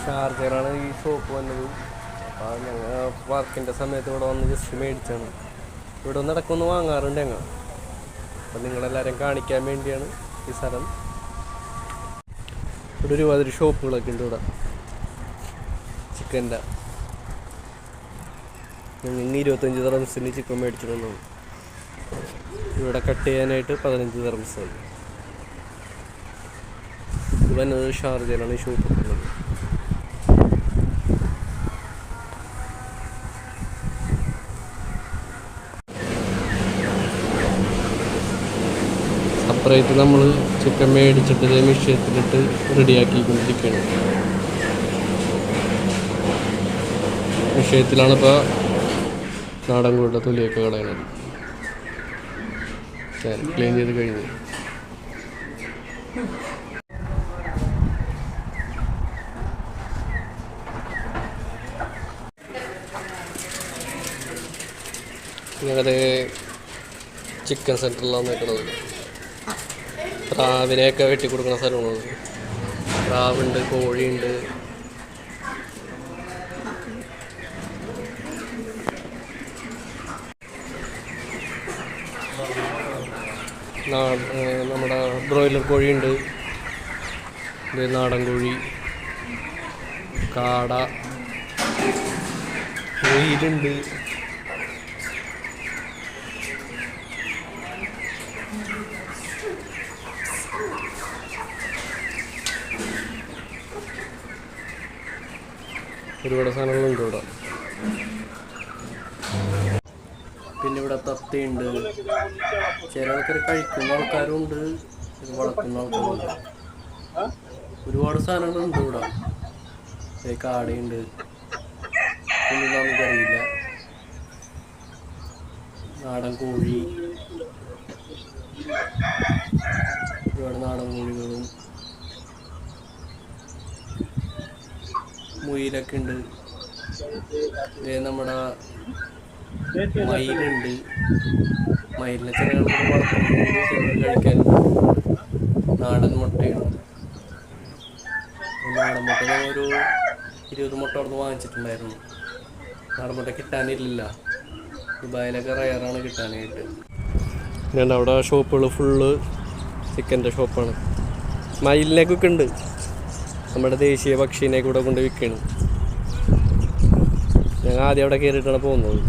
ഷാർജയിലാണ് ഈ ഷോപ്പ് വന്നത്. അപ്പോൾ ഞങ്ങൾ വർക്കിൻ്റെ സമയത്ത് ഇവിടെ വന്ന് ജസ്റ്റ് മേടിച്ചാണ്. ഇവിടെ നിന്ന് ഇടയ്ക്കൊന്ന് വാങ്ങാറുണ്ട് ഞങ്ങൾ. അപ്പോൾ നിങ്ങളെല്ലാവരും കാണിക്കാൻ വേണ്ടിയാണ് ഈ സ്ഥലം. ഇവിടെ ഒരുമാതിരി ഷോപ്പുകളൊക്കെ ഉണ്ട്. ഇവിടെ ചിക്കൻ്റെ ഞങ്ങൾ 25 ദിർഹംസിന് ചിക്കൻ മേടിച്ചിരുന്നു. ഇവിടെ കട്ട് ചെയ്യാനായിട്ട് 15 ദിർഹംസായി. ഇത് വന്നത് ഷാർജയിലാണ് ഈ ഷോപ്പ് ഉള്ളത്. സെപ്പറേറ്റ് നമ്മൾ ചിക്കൻ മേടിച്ചിട്ട് മിഷ്യത്തിലിട്ട് റെഡിയാക്കിക്കൊണ്ടിരിക്കുകയാണ്. മിഷ്യത്തിലാണ് ഇപ്പോൾ നാടൻ കോഴിയുടെ തൊലിയൊക്കെ കളയണത്. ക്ലീൻ ചെയ്ത് കഴിഞ്ഞു. ഞങ്ങളുടെ ചിക്കൻ സെൻറ്ററിലാണ് നിൽക്കുന്നത്. പ്രാവിനെയൊക്കെ വെട്ടി കൊടുക്കുന്ന സ്ഥലമാണ്. പ്രാവുണ്ട്, കോഴിയുണ്ട്. നമ്മുടെ ബ്രോയിലർ കോഴിയുണ്ട്, നാടൻ കോഴി, കാട, മുയിലുണ്ട്. ഒരുപാട് സാധനങ്ങളുണ്ട് ഇവിടെ. പിന്നെ ഇവിടെ തത്തയുണ്ട്. ചില ആൾക്കാർ കഴിക്കുന്ന ആൾക്കാരും ഉണ്ട്, ഇത് വളർത്തുന്ന ആൾക്കാരുണ്ട്. ഒരുപാട് സാധനങ്ങളുണ്ട് ഇവിടെ. കാടയുണ്ട്, പിന്നെ നമുക്കറിയില്ല. നാടൻ കോഴി, ഒരുപാട് നാടൻ കോഴികളും മുയിലൊക്കെ ഉണ്ട്. നമ്മുടെ മയിലുണ്ട്. മയിലിനെ ചില ആൾക്കാർ വളർത്തുന്നുണ്ട്, കഴിക്കാനും. നാടൻ മുട്ടയാണ്. നാടൻ മുട്ട ഞാൻ ഒരു 20 മുട്ട അവിടെ നിന്ന് വാങ്ങിച്ചിട്ടുണ്ടായിരുന്നു. നാടൻ മുട്ട കിട്ടാനില്ല, ദുബായിലൊക്കെ റയറാണ് കിട്ടാനായിട്ട്. ഞാൻ അവിടെ ഷോപ്പുകൾ ഫുള്ള് ചിക്കൻ്റെ ഷോപ്പാണ്. മയിലിനൊക്കെ ഉണ്ട്. നമ്മുടെ ദേശീയ പക്ഷീനെ കൂടെ കൊണ്ട് വിൽക്കുകയാണ്. ഞങ്ങൾ ആദ്യം അവിടെ കയറിയിട്ടാണ് പോകുന്നത്.